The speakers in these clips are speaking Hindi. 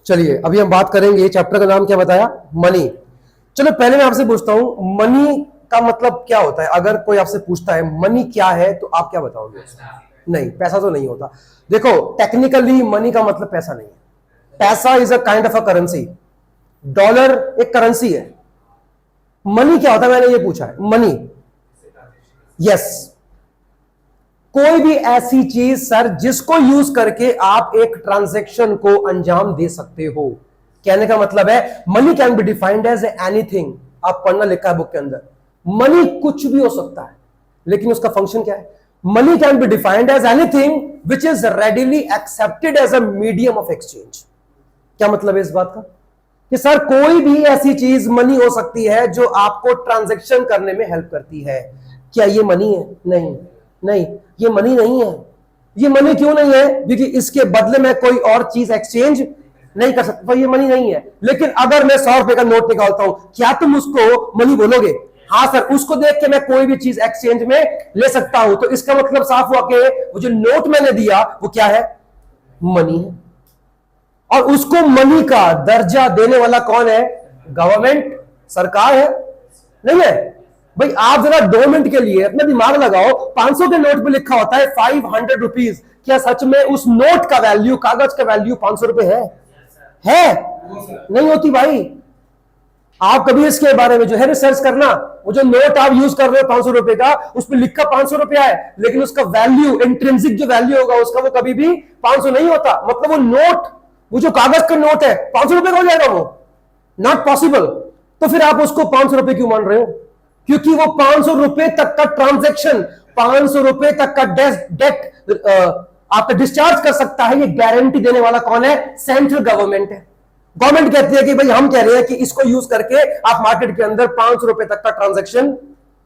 चलिए अभी हम बात करेंगे, चैप्टर का नाम क्या बताया? मनी। चलो पहले मैं आपसे पूछता हूं, मनी का मतलब क्या होता है? अगर कोई आपसे पूछता है मनी क्या है तो आप क्या बताओगे? नहीं, पैसा तो नहीं होता। देखो टेक्निकली मनी का मतलब पैसा नहीं है। पैसा is a kind of a currency. Dollar एक करेंसी है। मनी क्या होता है, मैंने ये पूछा है। मनी, यस, कोई भी ऐसी चीज सर जिसको यूज करके आप एक ट्रांजैक्शन को अंजाम दे सकते हो। कहने का मतलब है money can be defined as anything. आप पढ़ना लिखा है बुक के अंदर, मनी कुछ भी हो सकता है, लेकिन उसका फंक्शन क्या है? Money can be defined as anything which is readily accepted as a medium of exchange. क्या मतलब है इस बात का? कि सर कोई भी ऐसी चीज मनी हो सकती है जो आपको ट्रांजैक्शन करने में हेल्प करती है। क्या ये मनी है? नहीं, नहीं, ये मनी नहीं है। ये मनी क्यों नहीं है? क्योंकि इसके बदले में कोई और चीज एक्सचेंज नहीं कर सकता, ये मनी नहीं है। लेकिन अगर मैं 100 रुपए का नोट निकालता हूं, क्या तुम उसको मनी बोलोगे? हाँ सर, उसको देख के मैं कोई भी चीज एक्सचेंज में ले सकता हूं। तो इसका मतलब साफ हुआ कि वो जो नोट मैंने दिया वो क्या है? मनी है। और उसको मनी का दर्जा देने वाला कौन है? गवर्नमेंट, सरकार है, नहीं है? भाई आप जरा 2 मिनट के लिए अपना दिमाग लगाओ, 500 के नोट पे लिखा होता है 500 रुपीज। क्या सच में उस नोट का वैल्यू, कागज का वैल्यू 500 रुपए है? नहीं होती भाई। आप कभी इसके बारे में जो है रिसर्च करना, वो जो नोट आप यूज कर रहे हो 500 रुपए का, उस पर लिखा 500 रुपया है, लेकिन उसका वैल्यू, इंट्रिंसिक जो वैल्यू होगा उसका, वो कभी भी 500 नहीं होता। मतलब वो नोट, वो जो कागज का नोट है 500 रुपए का हो जाएगा वो? Not possible. तो फिर आप उसको 500 रुपए क्यों मान रहे हो? क्योंकि वो 500 रुपए तक का ट्रांजैक्शन, 500 रुपए तक का डेट आपका डिस्चार्ज कर सकता है। ये गारंटी देने वाला कौन है? सेंट्रल गवर्नमेंट है। गवर्नमेंट कहती है कि भाई हम कह रहे हैं कि इसको यूज करके आप मार्केट के अंदर 500 रुपए तक का ट्रांजैक्शन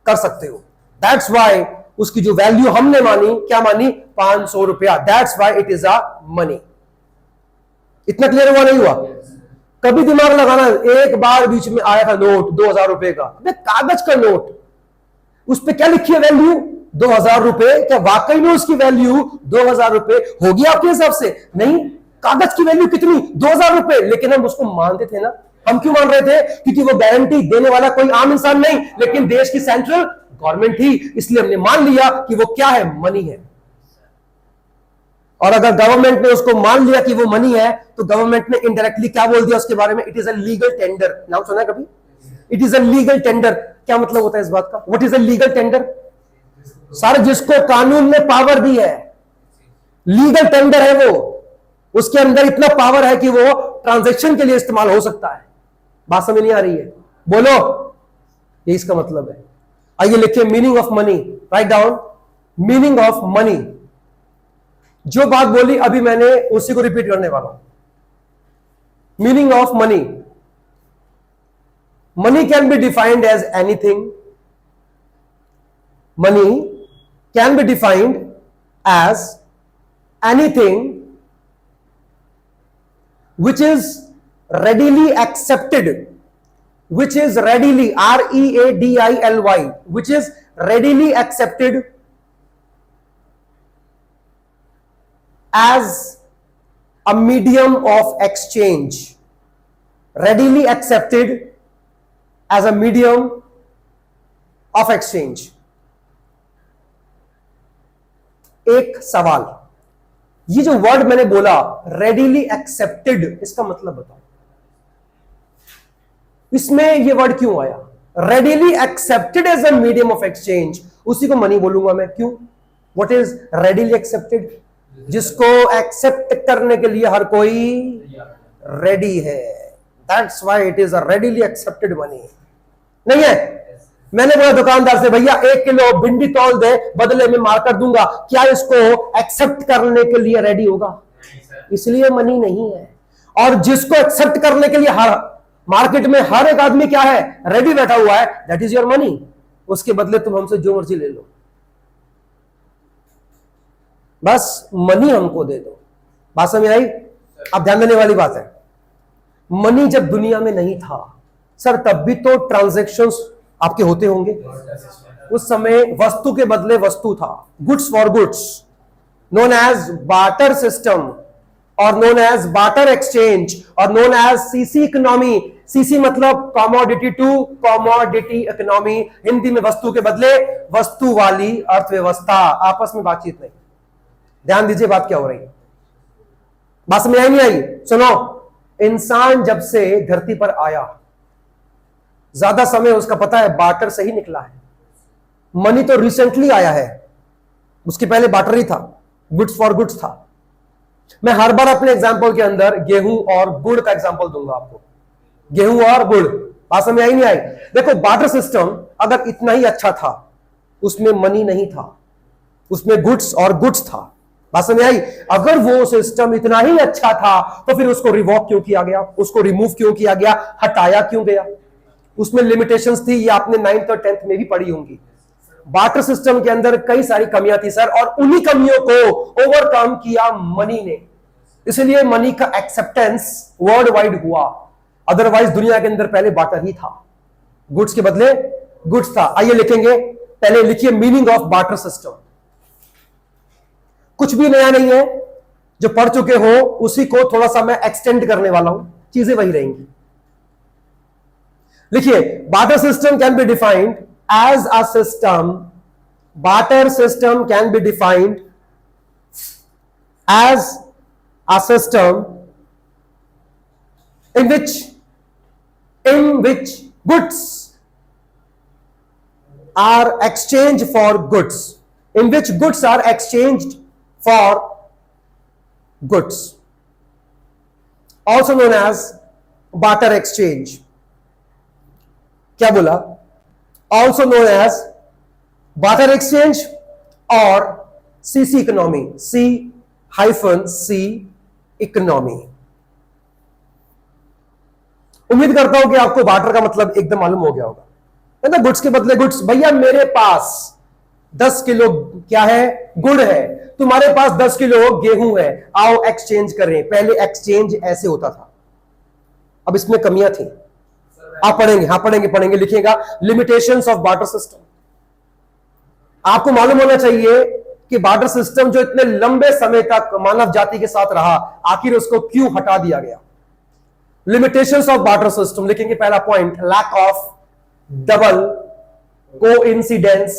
कर सकते हो। दैट्स वाई उसकी जो वैल्यू हमने मानी, क्या मानी? 500 रुपया। That's why it is a money. इतना क्लियर हुआ नहीं हुआ? कभी दिमाग लगाना, एक बार बीच में आया था नोट 2000 रुपए का, अबे कागज का नोट, उस पर क्या लिखी है वैल्यू? 2000 रुपए। क्या वाकई में उसकी वैल्यू 2000 रुपए होगी आपके हिसाब से? नहीं, कागज की वैल्यू कितनी? 2000 रुपए। लेकिन हम उसको मानते थे ना। हम क्यों मान रहे थे? क्योंकि वो गारंटी देने वाला कोई आम इंसान नहीं, लेकिन देश की सेंट्रल गवर्नमेंट थी। इसलिए हमने मान लिया कि वो क्या है? मनी है। और अगर गवर्नमेंट ने उसको मान लिया कि वो मनी है, तो गवर्नमेंट ने इनडायरेक्टली क्या बोल दिया उसके बारे में? It is a legal tender. नाम सुना है कभी? It is a legal tender. क्या मतलब होता है इस बात का? What is a legal tender? Sir जिसको कानून ने पावर दी है, लीगल टेंडर है वो। उसके अंदर इतना पावर है कि वो ट्रांजैक्शन के लिए इस्तेमाल हो सकता है। बात समझ नहीं आ रही है? बोलो, ये इसका मतलब है। आइए लिखिए meaning of money. Write down meaning of money. जो बात बोली अभी मैंने उसी को रिपीट करने वाला हूं। Meaning of money. Money can be defined as anything. Money can be defined as anything which is readily accepted, which is readily, READILY, which is readily accepted as a medium of exchange. Readily accepted as a medium of exchange. एक सवाल, ये जो वर्ड मैंने बोला रेडिली एक्सेप्टेड, इसका मतलब बताओ। इसमें ये वर्ड क्यों आया? Readily accepted as a medium of exchange, उसी को मनी बोलूंगा मैं। क्यों? What is readily accepted? जिसको एक्सेप्ट करने के लिए हर कोई रेडी है। That's why it is a readily accepted money. नहीं है? मैंने बोला दुकानदार से, भैया 1 किलो भिंडी तौल दे, बदले में मार्कर दूंगा। क्या इसको एक्सेप्ट करने के लिए रेडी होगा? इसलिए मनी नहीं है। और जिसको एक्सेप्ट करने के लिए हर मार्केट में हर एक आदमी क्या है? रेडी बैठा हुआ है। That is your money. उसके बदले तुम हमसे जो मर्जी ले लो, बस मनी हमको दे दो। बात समझ आई? अब ध्यान देने वाली बात है, मनी जब दुनिया में नहीं था सर, तब भी तो ट्रांजैक्शंस आपके होते होंगे। उस समय वस्तु के बदले वस्तु था, goods for goods, known as barter system. और नोन एज बार्टर एक्सचेंज और known as CC economy. CC मतलब commodity to commodity economy, Hindi में वस्तु के बदले वस्तु वाली अर्थव्यवस्था। आपस में बातचीत नहीं, ध्यान दीजिए बात क्या हो रही है, बात समझ आई नहीं आई? सुनो, इंसान जब से धरती पर आया ज्यादा समय उसका पता है बार्टर से ही निकला है। मनी तो रिसेंटली आया है, उसके पहले बार्टर ही था, गुड्स फॉर गुड्स था। मैं हर बार अपने एग्जांपल के अंदर गेहूं और गुड़ का एग्जांपल दूंगा आपको, गेहूं और गुड़। बात समझ आई नहीं आई? देखो, बार्टर सिस्टम अगर इतना ही अच्छा था, उसमें मनी नहीं था, उसमें गुड्स और गुड्स था। बात समझ आई? अगर वो सिस्टम इतना ही अच्छा था तो फिर उसको रिवॉक क्यों किया गया, उसको रिमूव क्यों किया गया, हटाया क्यों गया? उसमें लिमिटेशंस थी, ये आपने 9th और 10th में भी पढ़ी होंगी। बार्टर सिस्टम के अंदर कई सारी कमियां थी सर, और उन्हीं कमियों को ओवरकम किया मनी ने। इसलिए मनी का एक्सेप्टेंस वर्ल्ड वाइड हुआ, अदरवाइज दुनिया के अंदर पहले बार्टर ही था, गुड्स के बदले गुड्स था। आइए लिखेंगे, पहले लिखिए मीनिंग ऑफ बार्टर सिस्टम। कुछ भी नया नहीं है, जो पढ़ चुके हो उसी को थोड़ा सा मैं एक्सटेंड करने वाला हूं, चीजें वही रहेंगी। लिखिए, barter system can be defined as a system, barter system can be defined as a system in which goods are exchanged for goods, in which goods are exchanged for goods, also known as barter exchange। क्या बोला? also known as barter exchange और CC economy, C-C economy। उम्मीद करता हूं कि आपको बार्टर का मतलब एकदम मालूम हो गया होगा, है ना? गुड्स के बदले गुड्स। भैया मेरे पास 10 किलो क्या है, गुड़ है, तुम्हारे पास 10 किलो गेहूं है, आओ एक्सचेंज करें। पहले एक्सचेंज ऐसे होता था, अब इसमें कमियां थी। आप पढ़ेंगे, हाँ पढ़ेंगे, लिखिएगा लिमिटेशंस ऑफ बार्टर सिस्टम। आपको मालूम होना चाहिए कि बार्टर सिस्टम जो इतने लंबे समय तक मानव जाति के साथ रहा, आखिर उसको क्यों हटा दिया गया। लिमिटेशंस ऑफ बार्टर सिस्टम लिखेंगे, पहला point, lack of double coincidence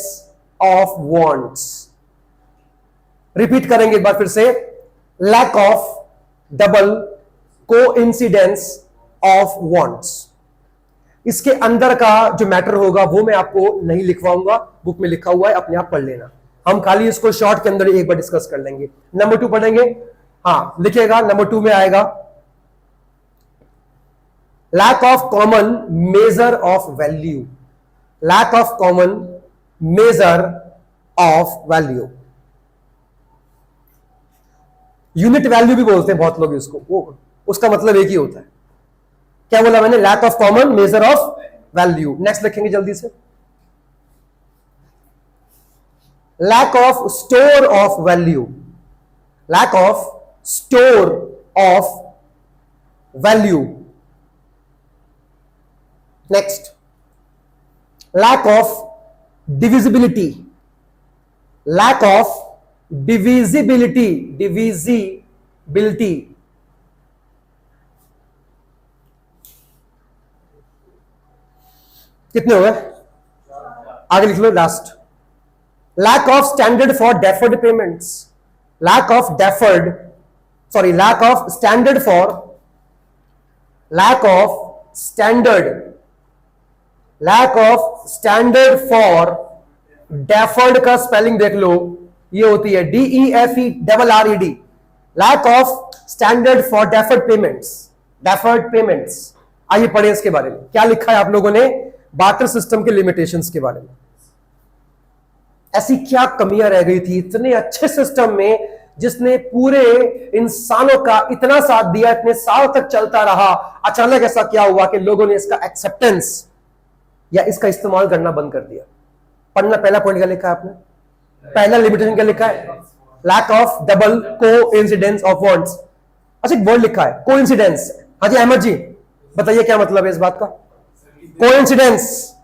of wants. Repeat करेंगे एक बार फिर से, lack of double coincidence of wants. इसके अंदर का जो मैटर होगा वो मैं आपको नहीं लिखवाऊंगा, बुक में लिखा हुआ है, अपने आप पढ़ लेना। हम खाली इसको शॉर्ट के अंदर एक बार डिस्कस कर लेंगे। नंबर 2 पढ़ेंगे, हाँ लिखिएगा, नंबर 2 में आएगा lack of common measure of value, lack of common measure of value. Unit value भी बोलते हैं बहुत लोग इसको, वो उसका मतलब एक ही होता है। क्या बोला मैंने? Lack of common measure of value. Next लिखेंगे जल्दी से, lack of store of value, lack of store of value. Next, lack of divisibility, lack of divisibility, divisibility. कितने हो गए? आगे लिख लो, last, lack of standard for deferred payments, lack of deferred, sorry lack of standard for, lack of standard, lack of standard for deferred का स्पेलिंग देख लो, ये होती है DEFERRED, lack of standard for deferred payments, deferred payments. आइए पढ़े इसके बारे में, क्या लिखा है आप लोगों ने बार्टर सिस्टम के लिमिटेशंस के बारे में। ऐसी क्या कमियां रह गई थी इतने अच्छे सिस्टम में, जिसने पूरे इंसानों का इतना साथ दिया, इतने साल तक चलता रहा। अचानक ऐसा क्या हुआ कि लोगों ने इसका एक्सेप्टेंस या इसका इस्तेमाल करना बंद कर दिया। पढ़ना, पहला पॉइंट क्या लिखा है आपने? पहला लिमिटेशन क्या लिखा है? Lack of double coincidence of wants. अच्छा, एक वर्ड लिखा है कोइंसिडेंस। हाँ जी अहमद जी बताइए क्या मतलब है इस बात का? कोइंसिडेंस,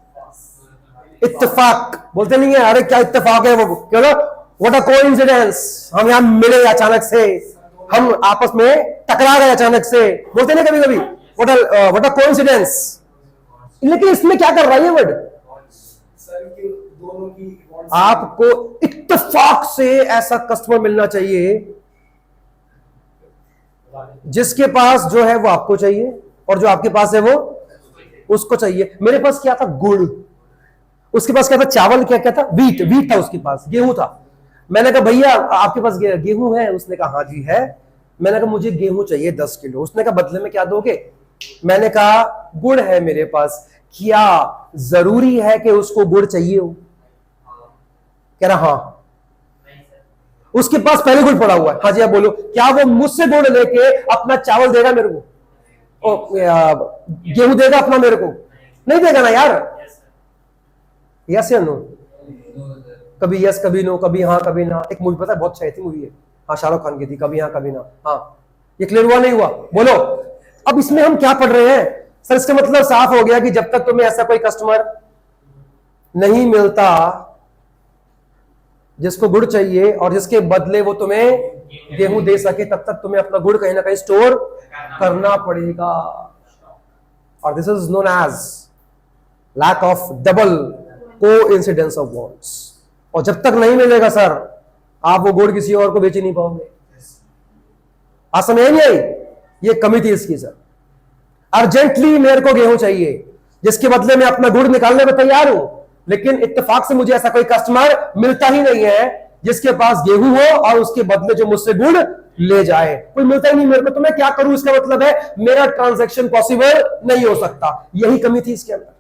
इत्तेफाक बोलते नहीं है, अरे क्या इत्तेफाक है वो, क्या व्हाट अ कोइंसिडेंस, हम यहां मिले अचानक से, हम आपस में टकरा गए अचानक से, बोलते ना कभी कभी व्हाट अ कोइंसिडेंस। लेकिन इसमें क्या कर रहा है ये वर्ड? दोनों की आपको इत्तेफाक से ऐसा कस्टमर मिलना चाहिए जिसके पास जो है वो आपको चाहिए और जो आपके पास है वो उसको चाहिए। मेरे पास क्या था? गुड़। उसके पास क्या था? चावल। क्या क्या था? वीट। वीट था उसके पास, गेहूं था। मैंने कहा भैया आपके पास गेहूं है? उसने कहा हाँ जी है। मैंने कहा मुझे गेहूं चाहिए 10 किलो। उसने कहा बदले में क्या दोगे? मैंने कहा गुड़ है मेरे पास। क्या जरूरी है कि उसको गुड़ चाहिए हो? कह रहा हाँ। उसके पास पहले गुड़ पड़ा हुआ है। हाँ जी आप बोलो, क्या वो मुझसे गुड़ लेके अपना चावल देगा मेरे को? गेहूं देगा अपना मेरे को? नहीं देगा ना यार। यस या नो? कभी यस कभी नो, कभी हाँ कभी ना। एक मूवी पता है, बहुत अच्छी थी मूवी है, हाँ शाहरुख खान की थी, कभी हाँ कभी ना। हाँ ये क्लियर हुआ नहीं हुआ? बोलो। अब इसमें हम क्या पढ़ रहे हैं सर? इसका मतलब साफ हो गया कि जब तक तुम्हें ऐसा कोई कस्टमर नहीं मिलता जिसको गुड़ चाहिए और जिसके बदले वो तुम्हें गेहूं दे सके, तब तक तुम्हें अपना गुड़ कहीं ना कहीं स्टोर करना पड़ेगा। और this is known as lack of double coincidence of words. और जब तक नहीं मिलेगा सर, आप वो गुड़ किसी और को बेच नहीं पाओगे। आज समझ नहीं आई? ये कमी थी इसकी सर। अर्जेंटली मेरे को गेहूं चाहिए जिसके बदले में अपना गुड़ निकालने में तैयार हूं, लेकिन इत्तेफाक से मुझे ऐसा कोई कस्टमर मिलता ही नहीं है जिसके पास गेहूं हो और उसके बदले जो मुझसे गुड़ ले जाए। कोई मिलता ही नहीं मेरे को, तो मैं क्या करूं? इसका मतलब है मेरा ट्रांजैक्शन पॉसिबल नहीं हो सकता। यही कमी थी इसके अंदर।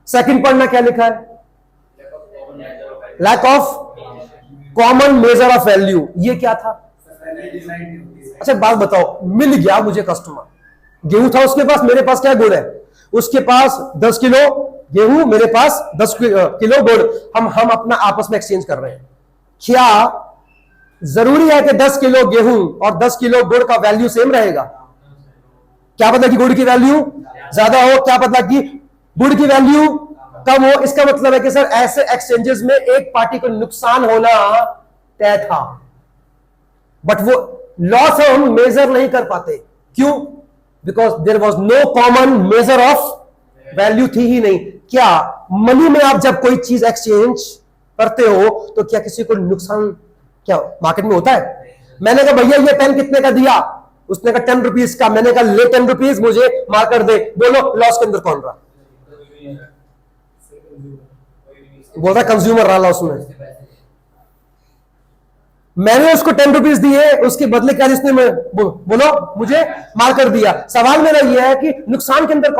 सेकंड पढ़ना क्या लिखा है? Lack of common measure of value. ये क्या था? अच्छा बात बताओ, मिल गया मुझे कस्टमर, गेहूं था उसके पास, मेरे पास क्या गुड़ है? उसके पास 10 किलो गेहूं, मेरे पास 10 किलो गुड़। हम अपना आपस में एक्सचेंज कर रहे हैं। क्या जरूरी है कि 10 किलो गेहूं और 10 किलो गुड़ का वैल्यू सेम रहेगा? क्या पता कि गुड़ की वैल्यू ज्यादा हो, क्या पता कि गुड़ की वैल्यू कम हो। इसका मतलब है कि सर ऐसे एक्सचेंजेस में एक पार्टी को नुकसान होना तय था, बट वो लॉस हम मेजर नहीं कर पाते। क्यों? Because there was no common measure of value, थी ही नहीं। क्या मनी में आप जब कोई चीज एक्सचेंज करते हो तो क्या किसी को नुकसान क्या मार्केट में होता है? मैंने कहा भैया ये पेन कितने का दिया? उसने कहा 10 रुपीज का। मैंने कहा ले 10 रुपीज, मुझे मार्कर दे। बोलो लॉस के अंदर कौन रहा? बोल रहा कंज्यूमर रहा उसमें। मैंने उसको 10 रुपीज दिए, उसके बदले क्या जिसने बोलो मुझे मार्कर दिया। सवाल मेरा यह है कि नुकसान के अंदर